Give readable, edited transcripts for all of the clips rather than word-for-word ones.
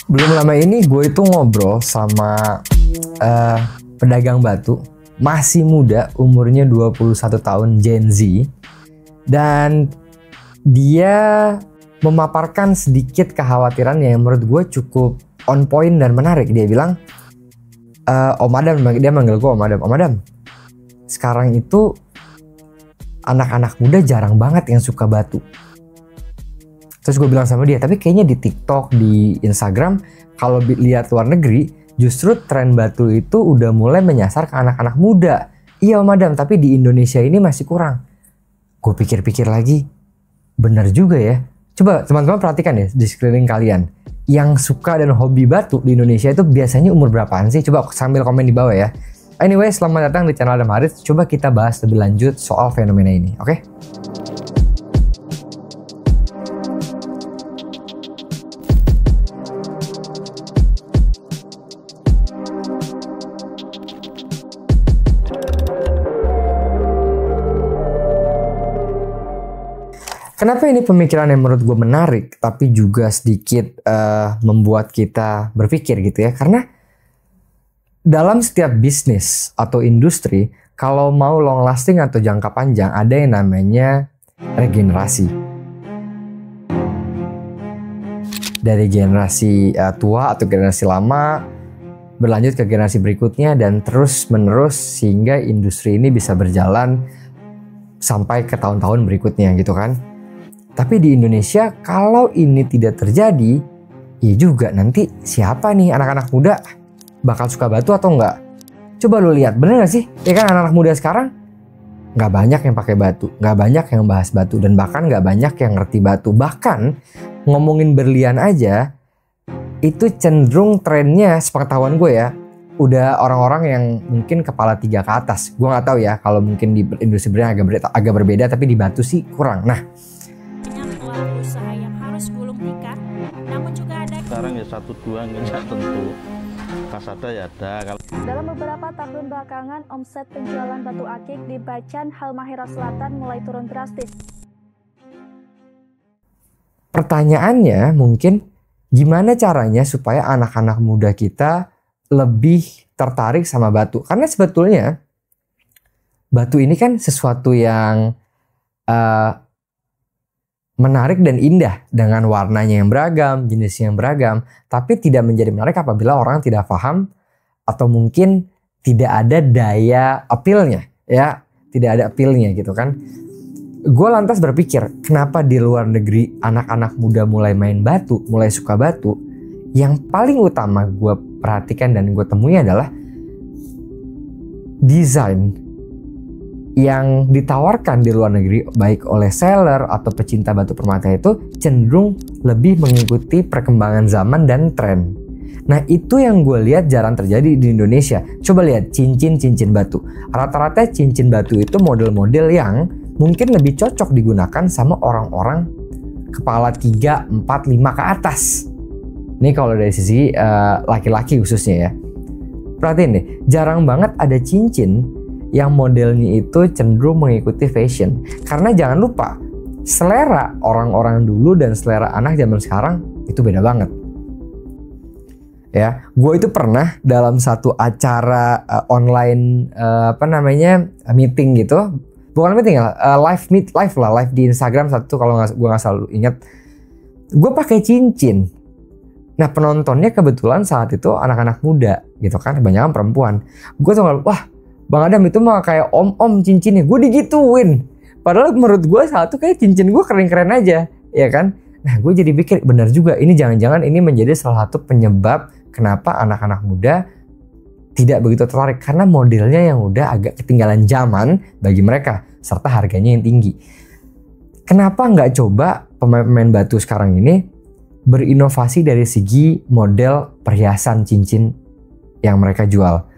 Belum lama ini gue itu ngobrol sama pedagang batu, masih muda, umurnya 21 tahun, Gen Z. Dan dia memaparkan sedikit kekhawatiran yang menurut gue cukup on point dan menarik. Dia bilang, Om Adam, dia manggil gue Om Adam. Om Adam, sekarang itu anak-anak muda jarang banget yang suka batu. Terus gue bilang sama dia, tapi kayaknya di TikTok, di Instagram, kalau lihat luar negeri, justru tren batu itu udah mulai menyasar ke anak-anak muda. Iya Om Adam, tapi di Indonesia ini masih kurang. Gue pikir-pikir lagi, benar juga ya. Coba teman-teman perhatikan ya di sekeliling kalian. Yang suka dan hobi batu di Indonesia itu biasanya umur berapaan sih? Coba sambil komen di bawah ya. Anyway, selamat datang di channel Adam Harits. Coba kita bahas lebih lanjut soal fenomena ini, oke? Kenapa ini pemikiran yang menurut gue menarik, tapi juga sedikit membuat kita berpikir gitu ya? Karena dalam setiap bisnis atau industri, kalau mau long lasting atau jangka panjang, ada yang namanya regenerasi. Dari generasi tua atau generasi lama, berlanjut ke generasi berikutnya, dan terus menerus sehingga industri ini bisa berjalan sampai ke tahun-tahun berikutnya gitu kan. Tapi di Indonesia kalau ini tidak terjadi, ya juga nanti siapa nih anak-anak muda bakal suka batu atau enggak? Coba lu lihat, bener gak sih? Ya kan anak-anak muda sekarang nggak banyak yang pakai batu, nggak banyak yang bahas batu, dan bahkan nggak banyak yang ngerti batu. Bahkan ngomongin berlian aja, itu cenderung trennya sepengetahuan gue ya, udah orang-orang yang mungkin kepala 3 ke atas. Gue nggak tahu ya kalau mungkin di industri berlian agak berbeda, tapi di batu sih kurang. Nah, usaha yang harus gulung tikar, namun juga ada sekarang ya 1-2 nggak tentu, kas ada ya ada. Dalam beberapa tahun belakangan, omset penjualan batu akik di Bacan, Halmahera Selatan mulai turun drastis. Pertanyaannya mungkin gimana caranya supaya anak-anak muda kita lebih tertarik sama batu? Karena sebetulnya batu ini kan sesuatu yang menarik dan indah dengan warnanya yang beragam, jenisnya yang beragam, tapi tidak menjadi menarik apabila orang tidak paham atau mungkin tidak ada daya appeal-nya, ya, tidak ada appeal-nya gitu kan. Gue lantas berpikir, kenapa di luar negeri anak-anak muda mulai main batu, mulai suka batu? Yang paling utama gue perhatikan dan gue temui adalah desain yang ditawarkan di luar negeri baik oleh seller atau pecinta batu permata itu cenderung lebih mengikuti perkembangan zaman dan tren. Nah itu yang gue lihat jarang terjadi di Indonesia. Coba lihat cincin-cincin batu. Rata-rata cincin batu itu model-model yang mungkin lebih cocok digunakan sama orang-orang kepala 3, 4, 5 ke atas. Ini kalau dari sisi laki-laki khususnya ya. Perhatiin deh, jarang banget ada cincin yang modelnya itu cenderung mengikuti fashion. Karena jangan lupa, selera orang-orang dulu dan selera anak zaman sekarang itu beda banget. Ya, gue itu pernah dalam satu acara online meeting gitu, bukan meeting ya, live di Instagram satu kalau gue nggak selalu ingat, gue pakai cincin. Nah penontonnya kebetulan saat itu anak-anak muda gitu kan, kebanyakan perempuan. Gue tuh wah, Bang Adam itu mah kayak om-om cincinnya, gue digituin. Padahal menurut gue saat itu kayak cincin gue keren-keren aja, ya kan? Nah gue jadi pikir benar juga, ini jangan-jangan ini menjadi salah satu penyebab kenapa anak-anak muda tidak begitu tertarik. Karena modelnya yang udah agak ketinggalan zaman bagi mereka, serta harganya yang tinggi. Kenapa nggak coba pemain batu sekarang ini berinovasi dari segi model perhiasan cincin yang mereka jual?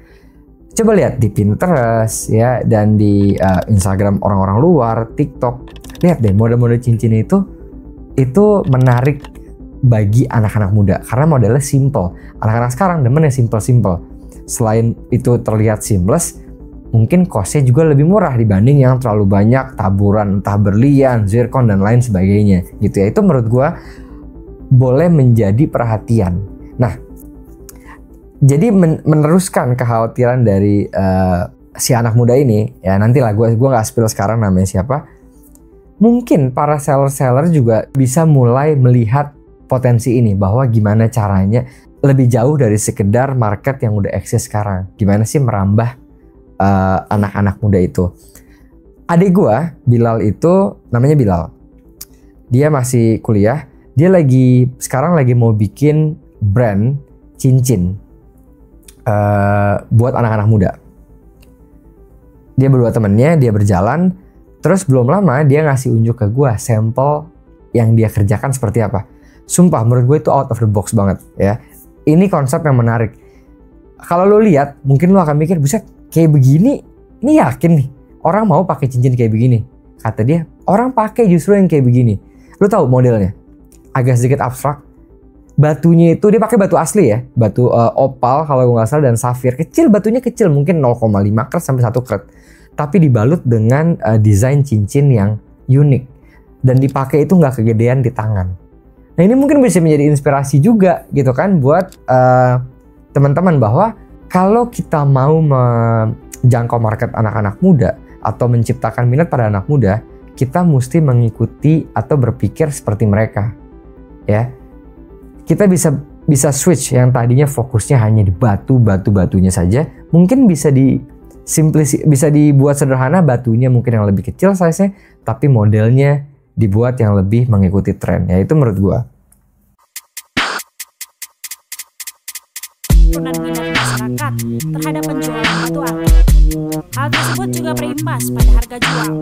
Coba lihat di Pinterest ya, dan di Instagram orang-orang luar, TikTok. Lihat deh model-model cincin itu menarik bagi anak-anak muda karena modelnya simple. Anak-anak sekarang demennya simple-simple. Selain itu terlihat seamless, mungkin costnya juga lebih murah dibanding yang terlalu banyak taburan entah berlian, zircon dan lain sebagainya gitu ya. Itu menurut gua boleh menjadi perhatian. Nah, jadi meneruskan kekhawatiran dari si anak muda ini, ya nantilah gue nggak spill sekarang namanya siapa. Mungkin para seller-seller juga bisa mulai melihat potensi ini, bahwa gimana caranya lebih jauh dari sekedar market yang udah eksis sekarang. Gimana sih merambah anak-anak muda itu. Adik gue, Bilal itu, namanya Bilal. Dia masih kuliah, dia sekarang lagi mau bikin brand cincin buat anak-anak muda. Dia berdua temennya, dia berjalan, terus belum lama dia ngasih unjuk ke gue sampel yang dia kerjakan seperti apa. Sumpah menurut gue itu out of the box banget ya. Ini konsep yang menarik. Kalau lo lihat, mungkin lo akan mikir, buset kayak begini, ini yakin nih orang mau pakai cincin kayak begini. Kata dia, orang pakai justru yang kayak begini. Lo tahu modelnya? Agak sedikit abstrak. Batunya itu dia pakai batu asli ya, batu opal kalau gue nggak salah dan safir. Kecil, batunya kecil, mungkin 0,5 karat sampai 1 karat. Tapi dibalut dengan desain cincin yang unik dan dipakai itu nggak kegedean di tangan. Nah ini mungkin bisa menjadi inspirasi juga gitu kan buat teman-teman, bahwa kalau kita mau menjangkau market anak-anak muda atau menciptakan minat pada anak muda, kita mesti mengikuti atau berpikir seperti mereka ya. Kita bisa switch yang tadinya fokusnya hanya di batunya saja, mungkin bisa dibuat sederhana, batunya mungkin yang lebih kecil size-nya, tapi modelnya dibuat yang lebih mengikuti tren. Ya itu menurut gua. Penurunan minat masyarakat terhadap penjualan batu akik. Hal tersebut juga berimbas pada harga jual.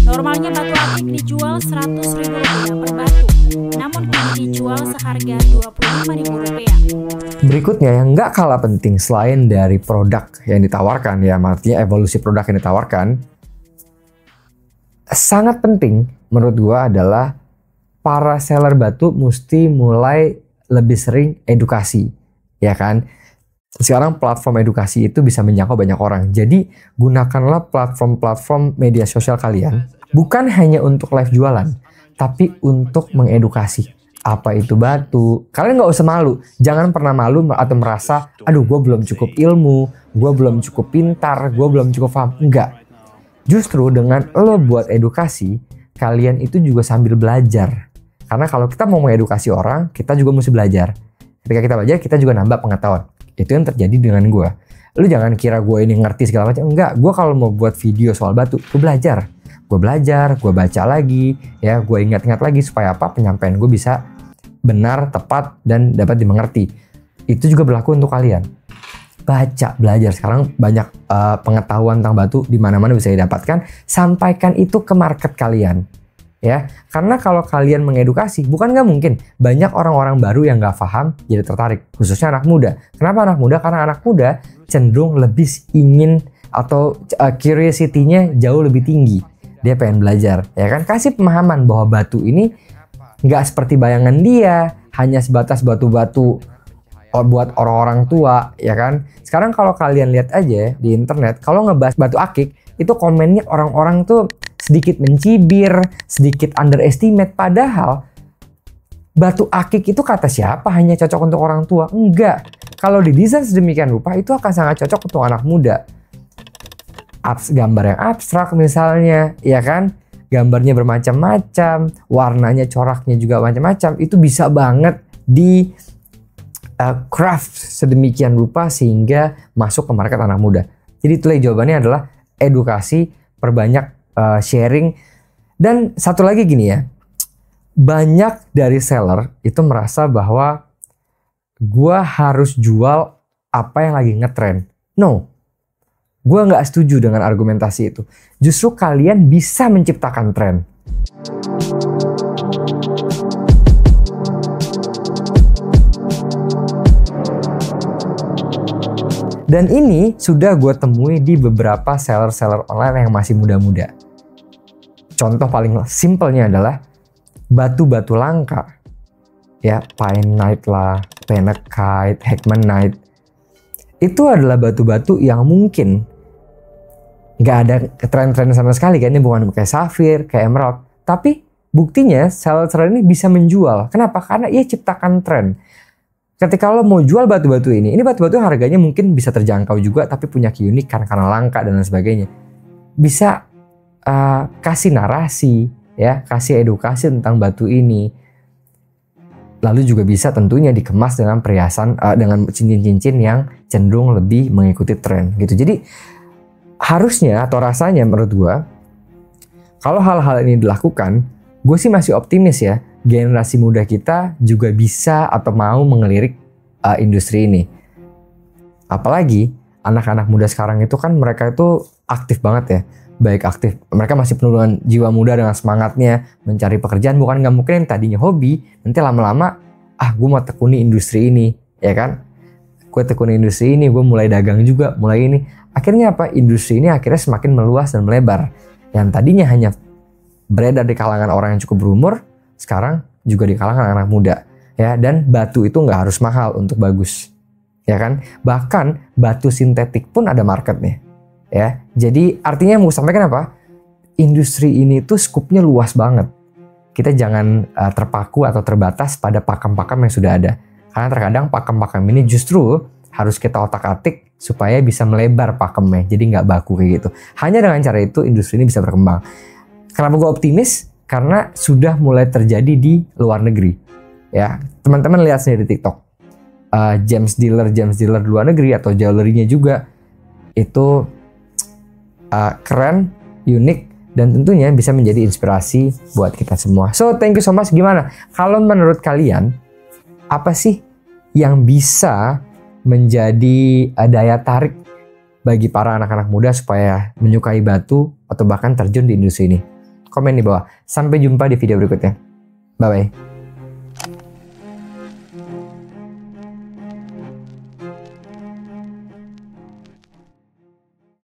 Normalnya batu akik dijual Rp100.000 per batu, namun kini dijual seharga Rp25.000. Berikutnya yang nggak kalah penting selain dari produk yang ditawarkan, ya artinya evolusi produk yang ditawarkan, sangat penting menurut gua adalah para seller batu mesti mulai lebih sering edukasi, ya kan? Sekarang platform edukasi itu bisa menjangkau banyak orang. Jadi gunakanlah platform-platform media sosial kalian bukan hanya untuk live jualan, tapi untuk mengedukasi. Apa itu batu? Kalian nggak usah malu. Jangan pernah malu atau merasa, aduh gue belum cukup ilmu, gue belum cukup pintar, gue belum cukup paham. Enggak. Justru dengan lo buat edukasi, kalian itu juga sambil belajar. Karena kalau kita mau mengedukasi orang, kita juga mesti belajar. Ketika kita belajar, kita juga nambah pengetahuan. Itu yang terjadi dengan gue. Lu jangan kira gue ini ngerti segala macam. Enggak, gue kalau mau buat video soal batu, gue belajar. Gue baca lagi, ya gue ingat-ingat lagi supaya apa, penyampaian gue bisa benar, tepat, dan dapat dimengerti. Itu juga berlaku untuk kalian. Baca, belajar. Sekarang banyak pengetahuan tentang batu di mana-mana bisa didapatkan. Sampaikan itu ke market kalian. Ya, karena kalau kalian mengedukasi, bukan nggak mungkin banyak orang-orang baru yang nggak paham jadi tertarik, khususnya anak muda. Kenapa anak muda? Karena anak muda cenderung lebih ingin atau curiosity-nya jauh lebih tinggi. Dia pengen belajar, ya kan? Kasih pemahaman bahwa batu ini nggak seperti bayangan dia, hanya sebatas batu-batu buat orang-orang tua, ya kan? Sekarang kalau kalian lihat aja di internet, kalau ngebahas batu akik, itu komennya orang-orang tuh sedikit mencibir, sedikit underestimate. Padahal batu akik itu kata siapa hanya cocok untuk orang tua? Enggak. Kalau didesain sedemikian rupa, itu akan sangat cocok untuk anak muda. Gambar yang abstrak misalnya, ya kan? Gambarnya bermacam-macam, warnanya, coraknya juga macam-macam. Itu bisa banget di craft sedemikian rupa sehingga masuk ke market anak muda. Jadi itulah jawabannya adalah edukasi, perbanyak sharing. Dan satu lagi gini ya, banyak dari seller itu merasa bahwa gua harus jual apa yang lagi ngetrend. No, gua nggak setuju dengan argumentasi itu. Justru kalian bisa menciptakan tren. Dan ini sudah gue temui di beberapa seller-seller online yang masih muda-muda. Contoh paling simpelnya adalah batu-batu langka. Ya, Pine-Knight lah, Phenakite, Hackmanite. Itu adalah batu-batu yang mungkin nggak ada tren-tren sama sekali kan. Ini bukan kayak safir, kayak emerald. Tapi Buktinya seller ini bisa menjual. Kenapa? Karena ia ciptakan tren. Ketika lo mau jual batu-batu ini batu-batu harganya mungkin bisa terjangkau juga, tapi punya keunikan karena langka dan lain sebagainya. Bisa kasih narasi, ya, kasih edukasi tentang batu ini. Lalu juga bisa tentunya dikemas dengan perhiasan, dengan cincin-cincin yang cenderung lebih mengikuti tren gitu. Jadi harusnya atau rasanya menurut gue, kalau hal-hal ini dilakukan, gue sih masih optimis ya, generasi muda kita juga bisa atau mau mengelirik industri ini. Apalagi anak-anak muda sekarang itu kan mereka itu aktif banget ya. Baik aktif, mereka masih penuh dengan jiwa muda dengan semangatnya mencari pekerjaan. Bukan nggak mungkin yang tadinya hobi, nanti lama-lama gue mau tekuni industri ini, ya kan? Gue tekuni industri ini, gue mulai dagang juga, mulai ini. Akhirnya apa? Industri ini akhirnya semakin meluas dan melebar. Yang tadinya hanya beredar di kalangan orang yang cukup berumur, sekarang juga di kalangan anak muda, ya. Dan batu itu nggak harus mahal untuk bagus, ya kan? Bahkan batu sintetik pun ada marketnya, ya. Jadi artinya mau sampaikan apa? Industri ini tuh skupnya luas banget. Kita jangan terpaku atau terbatas pada pakem-pakem yang sudah ada. Karena terkadang pakem-pakem ini justru harus kita otak-atik supaya bisa melebar pakemnya, jadi nggak baku kayak gitu. Hanya dengan cara itu industri ini bisa berkembang. Kenapa gue optimis? Karena sudah mulai terjadi di luar negeri. Ya, teman-teman lihat sendiri di TikTok. Gems dealer di luar negeri atau jewelry-nya juga itu keren, unik, dan tentunya bisa menjadi inspirasi buat kita semua. So, thank you so much. Gimana? Kalau menurut kalian, apa sih yang bisa menjadi daya tarik bagi para anak-anak muda supaya menyukai batu atau bahkan terjun di industri ini? Komen di bawah. Sampai jumpa di video berikutnya. Bye-bye.